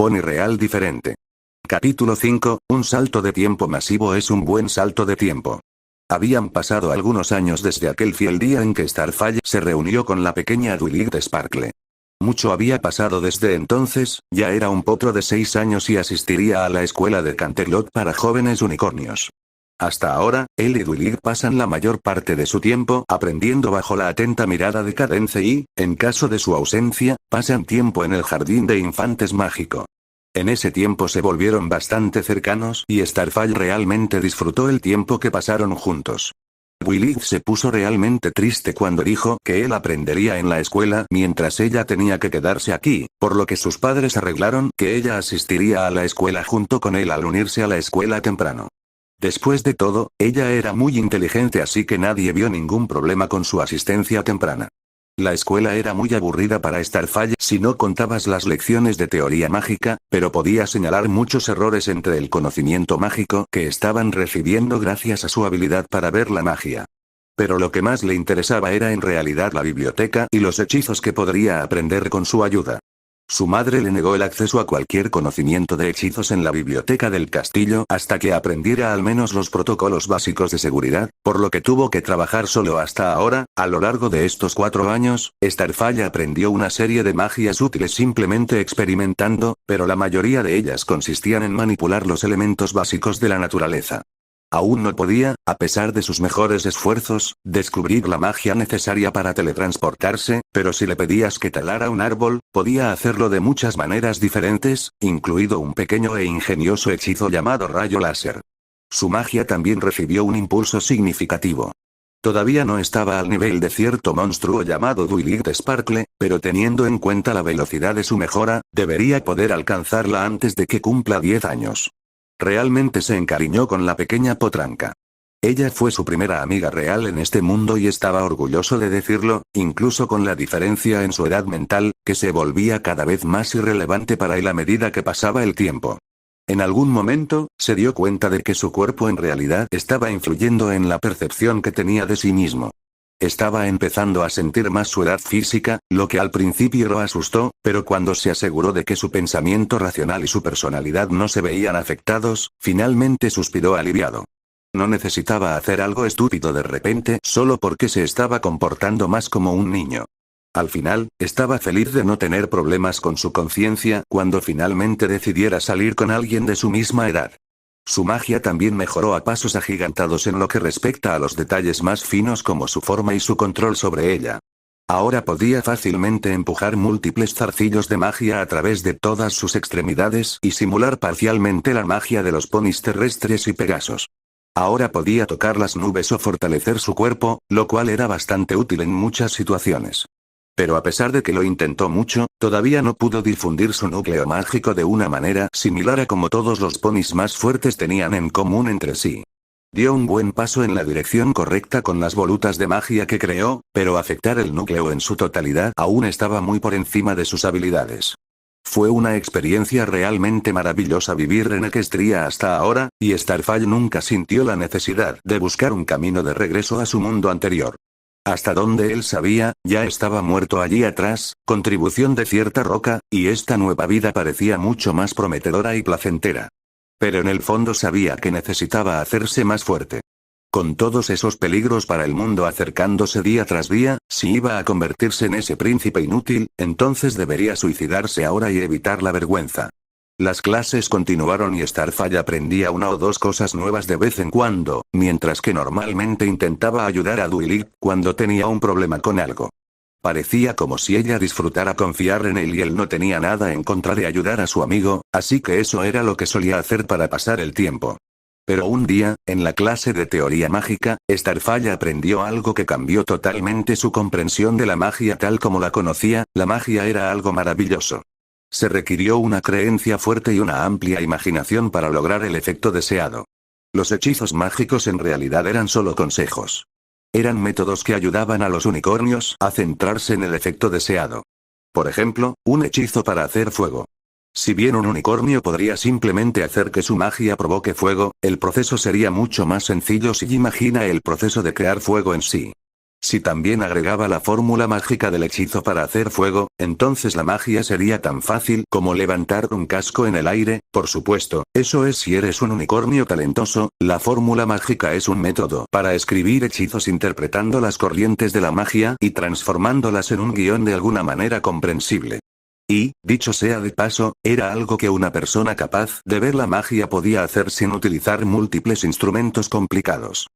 Pony real diferente. Capítulo 5, un salto de tiempo masivo es un buen salto de tiempo. Habían pasado algunos años desde aquel fiel día en que Starfire se reunió con la pequeña Twilight Sparkle. Mucho había pasado desde entonces, ya era un potro de 6 años y asistiría a la escuela de Canterlot para jóvenes unicornios. Hasta ahora, él y Twilight pasan la mayor parte de su tiempo aprendiendo bajo la atenta mirada de Cadence y, en caso de su ausencia, pasan tiempo en el jardín de infantes mágico. En ese tiempo se volvieron bastante cercanos y Starfire realmente disfrutó el tiempo que pasaron juntos. Twilight se puso realmente triste cuando dijo que él aprendería en la escuela mientras ella tenía que quedarse aquí, por lo que sus padres arreglaron que ella asistiría a la escuela junto con él al unirse a la escuela temprano. Después de todo, ella era muy inteligente así que nadie vio ningún problema con su asistencia temprana. La escuela era muy aburrida para Starfire si no contabas las lecciones de teoría mágica, pero podía señalar muchos errores entre el conocimiento mágico que estaban recibiendo gracias a su habilidad para ver la magia. Pero lo que más le interesaba era en realidad la biblioteca y los hechizos que podría aprender con su ayuda. Su madre le negó el acceso a cualquier conocimiento de hechizos en la biblioteca del castillo hasta que aprendiera al menos los protocolos básicos de seguridad, por lo que tuvo que trabajar solo hasta ahora. A lo largo de estos 4 años, Starfire aprendió una serie de magias útiles simplemente experimentando, pero la mayoría de ellas consistían en manipular los elementos básicos de la naturaleza. Aún no podía, a pesar de sus mejores esfuerzos, descubrir la magia necesaria para teletransportarse, pero si le pedías que talara un árbol, podía hacerlo de muchas maneras diferentes, incluido un pequeño e ingenioso hechizo llamado rayo láser. Su magia también recibió un impulso significativo. Todavía no estaba al nivel de cierto monstruo llamado Twilight Sparkle, pero teniendo en cuenta la velocidad de su mejora, debería poder alcanzarla antes de que cumpla 10 años. Realmente se encariñó con la pequeña potranca. Ella fue su primera amiga real en este mundo y estaba orgulloso de decirlo, incluso con la diferencia en su edad mental, que se volvía cada vez más irrelevante para él a medida que pasaba el tiempo. En algún momento, se dio cuenta de que su cuerpo en realidad estaba influyendo en la percepción que tenía de sí mismo. Estaba empezando a sentir más su edad física, lo que al principio lo asustó, pero cuando se aseguró de que su pensamiento racional y su personalidad no se veían afectados, finalmente suspiró aliviado. No necesitaba hacer algo estúpido de repente solo porque se estaba comportando más como un niño. Al final, estaba feliz de no tener problemas con su conciencia cuando finalmente decidiera salir con alguien de su misma edad. Su magia también mejoró a pasos agigantados en lo que respecta a los detalles más finos como su forma y su control sobre ella. Ahora podía fácilmente empujar múltiples zarcillos de magia a través de todas sus extremidades y simular parcialmente la magia de los ponis terrestres y Pegasos. Ahora podía tocar las nubes o fortalecer su cuerpo, lo cual era bastante útil en muchas situaciones. Pero a pesar de que lo intentó mucho, todavía no pudo difundir su núcleo mágico de una manera similar a como todos los ponis más fuertes tenían en común entre sí. Dio un buen paso en la dirección correcta con las volutas de magia que creó, pero afectar el núcleo en su totalidad aún estaba muy por encima de sus habilidades. Fue una experiencia realmente maravillosa vivir en Equestria hasta ahora, y Starfire nunca sintió la necesidad de buscar un camino de regreso a su mundo anterior. Hasta donde él sabía, ya estaba muerto allí atrás, contribución de cierta roca, y esta nueva vida parecía mucho más prometedora y placentera. Pero en el fondo sabía que necesitaba hacerse más fuerte. Con todos esos peligros para el mundo acercándose día tras día, si iba a convertirse en ese príncipe inútil, entonces debería suicidarse ahora y evitar la vergüenza. Las clases continuaron y Starfire aprendía una o dos cosas nuevas de vez en cuando, mientras que normalmente intentaba ayudar a Twilight cuando tenía un problema con algo. Parecía como si ella disfrutara confiar en él y él no tenía nada en contra de ayudar a su amigo, así que eso era lo que solía hacer para pasar el tiempo. Pero un día, en la clase de teoría mágica, Starfire aprendió algo que cambió totalmente su comprensión de la magia tal como la conocía. La magia era algo maravilloso. Se requirió una creencia fuerte y una amplia imaginación para lograr el efecto deseado. Los hechizos mágicos en realidad eran solo consejos. Eran métodos que ayudaban a los unicornios a centrarse en el efecto deseado. Por ejemplo, un hechizo para hacer fuego. Si bien un unicornio podría simplemente hacer que su magia provoque fuego, el proceso sería mucho más sencillo si imagina el proceso de crear fuego en sí. Si también agregaba la fórmula mágica del hechizo para hacer fuego, entonces la magia sería tan fácil como levantar un casco en el aire, por supuesto, eso es si eres un unicornio talentoso. La fórmula mágica es un método para escribir hechizos interpretando las corrientes de la magia y transformándolas en un guión de alguna manera comprensible. Y, dicho sea de paso, era algo que una persona capaz de ver la magia podía hacer sin utilizar múltiples instrumentos complicados.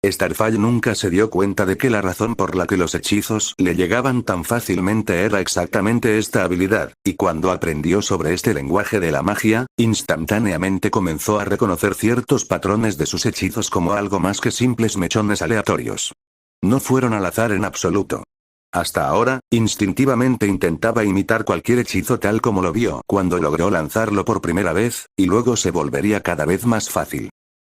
Starfall nunca se dio cuenta de que la razón por la que los hechizos le llegaban tan fácilmente era exactamente esta habilidad, y cuando aprendió sobre este lenguaje de la magia, instantáneamente comenzó a reconocer ciertos patrones de sus hechizos como algo más que simples mechones aleatorios. No fueron al azar en absoluto. Hasta ahora, instintivamente intentaba imitar cualquier hechizo tal como lo vio cuando logró lanzarlo por primera vez, y luego se volvería cada vez más fácil.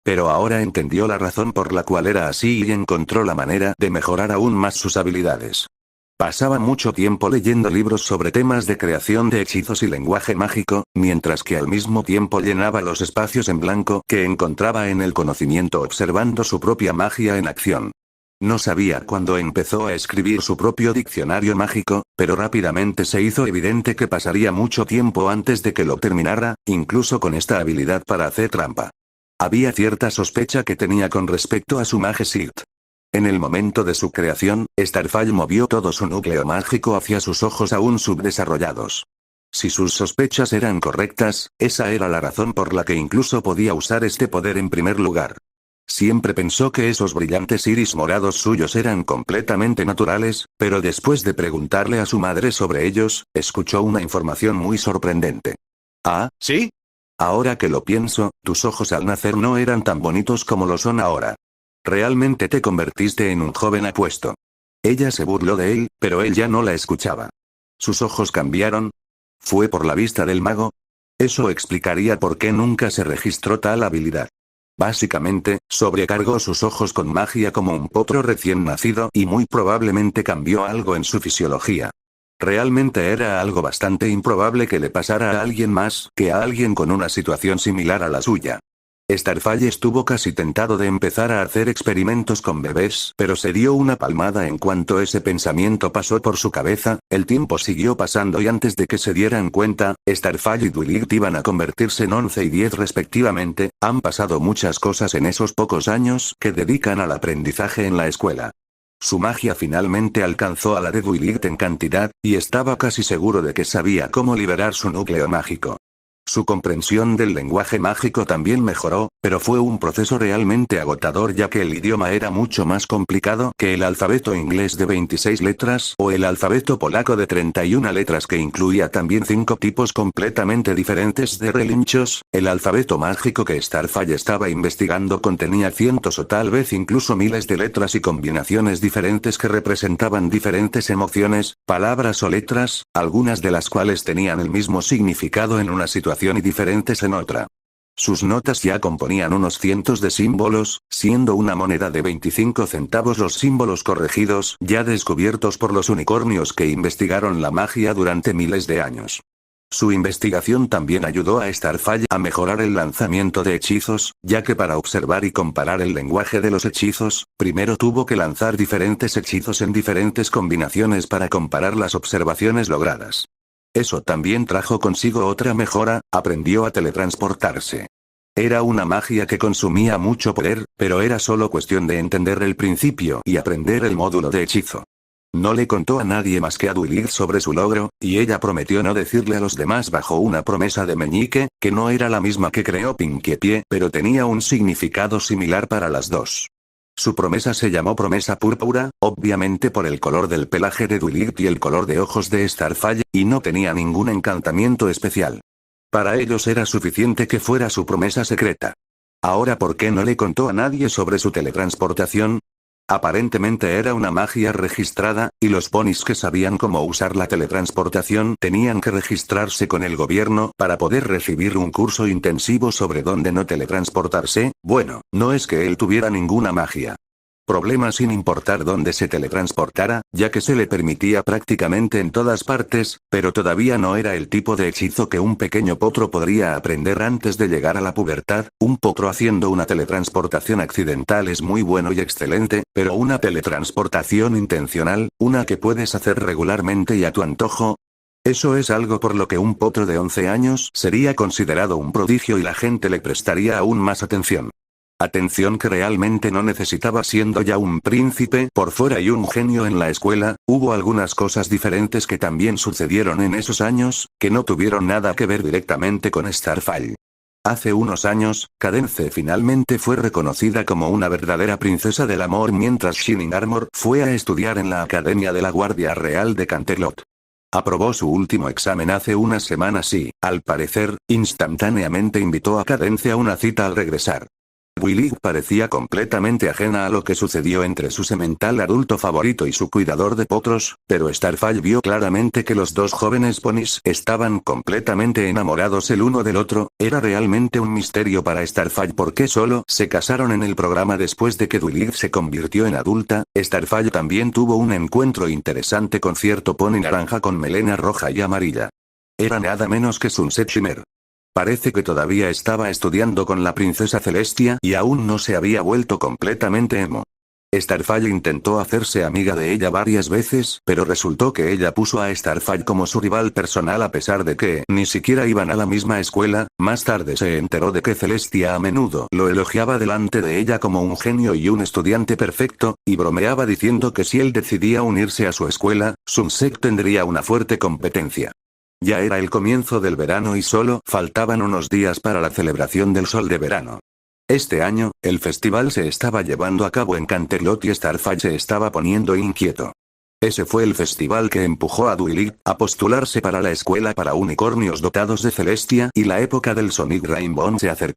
Pero ahora entendió la razón por la cual era así y encontró la manera de mejorar aún más sus habilidades. Pasaba mucho tiempo leyendo libros sobre temas de creación de hechizos y lenguaje mágico, mientras que al mismo tiempo llenaba los espacios en blanco que encontraba en el conocimiento observando su propia magia en acción. No sabía cuándo empezó a escribir su propio diccionario mágico, pero rápidamente se hizo evidente que pasaría mucho tiempo antes de que lo terminara, incluso con esta habilidad para hacer trampa. Había cierta sospecha que tenía con respecto a su Magesit. En el momento de su creación, Starfall movió todo su núcleo mágico hacia sus ojos aún subdesarrollados. Si sus sospechas eran correctas, esa era la razón por la que incluso podía usar este poder en primer lugar. Siempre pensó que esos brillantes iris morados suyos eran completamente naturales, pero después de preguntarle a su madre sobre ellos, escuchó una información muy sorprendente. ¿Ah, sí? Ahora que lo pienso, tus ojos al nacer no eran tan bonitos como lo son ahora. Realmente te convertiste en un joven apuesto. Ella se burló de él, pero él ya no la escuchaba. ¿Sus ojos cambiaron? ¿Fue por la vista del mago? Eso explicaría por qué nunca se registró tal habilidad. Básicamente, sobrecargó sus ojos con magia como un potro recién nacido y muy probablemente cambió algo en su fisiología. Realmente era algo bastante improbable que le pasara a alguien más que a alguien con una situación similar a la suya. Starfall estuvo casi tentado de empezar a hacer experimentos con bebés, pero se dio una palmada en cuanto ese pensamiento pasó por su cabeza. El tiempo siguió pasando y antes de que se dieran cuenta, Starfall y Dwight iban a convertirse en 11 y 10 respectivamente. Han pasado muchas cosas en esos pocos años que dedican al aprendizaje en la escuela. Su magia finalmente alcanzó a la de Dwight en cantidad, y estaba casi seguro de que sabía cómo liberar su núcleo mágico. Su comprensión del lenguaje mágico también mejoró, pero fue un proceso realmente agotador ya que el idioma era mucho más complicado que el alfabeto inglés de 26 letras o el alfabeto polaco de 31 letras que incluía también 5 tipos completamente diferentes de relinchos. El alfabeto mágico que Starfall estaba investigando contenía cientos o tal vez incluso miles de letras y combinaciones diferentes que representaban diferentes emociones, palabras o letras, algunas de las cuales tenían el mismo significado en una situación y diferentes en otra. Sus notas ya componían unos cientos de símbolos, siendo una moneda de 25 centavos los símbolos corregidos ya descubiertos por los unicornios que investigaron la magia durante miles de años. Su investigación también ayudó a Starfall a mejorar el lanzamiento de hechizos, ya que para observar y comparar el lenguaje de los hechizos, primero tuvo que lanzar diferentes hechizos en diferentes combinaciones para comparar las observaciones logradas. Eso también trajo consigo otra mejora, aprendió a teletransportarse. Era una magia que consumía mucho poder, pero era solo cuestión de entender el principio y aprender el módulo de hechizo. No le contó a nadie más que a Dwight sobre su logro, y ella prometió no decirle a los demás bajo una promesa de meñique, que no era la misma que creó Pinkie Pie, pero tenía un significado similar para las dos. Su promesa se llamó Promesa Púrpura, obviamente por el color del pelaje de Dwight y el color de ojos de Starfall, y no tenía ningún encantamiento especial. Para ellos era suficiente que fuera su promesa secreta. Ahora, ¿por qué no le contó a nadie sobre su teletransportación? Aparentemente era una magia registrada, y los ponis que sabían cómo usar la teletransportación tenían que registrarse con el gobierno para poder recibir un curso intensivo sobre dónde no teletransportarse. Bueno, no es que él tuviera ninguna magia. problemas sin importar dónde se teletransportara, ya que se le permitía prácticamente en todas partes, pero todavía no era el tipo de hechizo que un pequeño potro podría aprender antes de llegar a la pubertad. Un potro haciendo una teletransportación accidental es muy bueno y excelente, pero una teletransportación intencional, una que puedes hacer regularmente y a tu antojo, eso es algo por lo que un potro de 11 años sería considerado un prodigio y la gente le prestaría aún más atención. Atención que realmente no necesitaba siendo ya un príncipe por fuera y un genio en la escuela. Hubo algunas cosas diferentes que también sucedieron en esos años, que no tuvieron nada que ver directamente con Starfall. Hace unos años, Cadence finalmente fue reconocida como una verdadera princesa del amor mientras Shining Armor fue a estudiar en la Academia de la Guardia Real de Canterlot. Aprobó su último examen hace unas semanas y, al parecer, instantáneamente invitó a Cadence a una cita al regresar. Willy parecía completamente ajena a lo que sucedió entre su semental adulto favorito y su cuidador de potros, pero Starfall vio claramente que los dos jóvenes ponis estaban completamente enamorados el uno del otro. Era realmente un misterio para Starfall por qué solo se casaron en el programa después de que Willy se convirtió en adulta. Starfall también tuvo un encuentro interesante con cierto pony naranja con melena roja y amarilla. Era nada menos que Sunset Shimmer. Parece que todavía estaba estudiando con la princesa Celestia y aún no se había vuelto completamente emo. Starfall intentó hacerse amiga de ella varias veces, pero resultó que ella puso a Starfall como su rival personal a pesar de que ni siquiera iban a la misma escuela. Más tarde se enteró de que Celestia a menudo lo elogiaba delante de ella como un genio y un estudiante perfecto, y bromeaba diciendo que si él decidía unirse a su escuela, Sunset tendría una fuerte competencia. Ya era el comienzo del verano y solo faltaban unos días para la celebración del sol de verano. Este año, el festival se estaba llevando a cabo en Canterlot y Starfall se estaba poniendo inquieto. Ese fue el festival que empujó a Willy a postularse para la escuela para unicornios dotados de Celestia y la época del Sonic Rainbow se acercaba.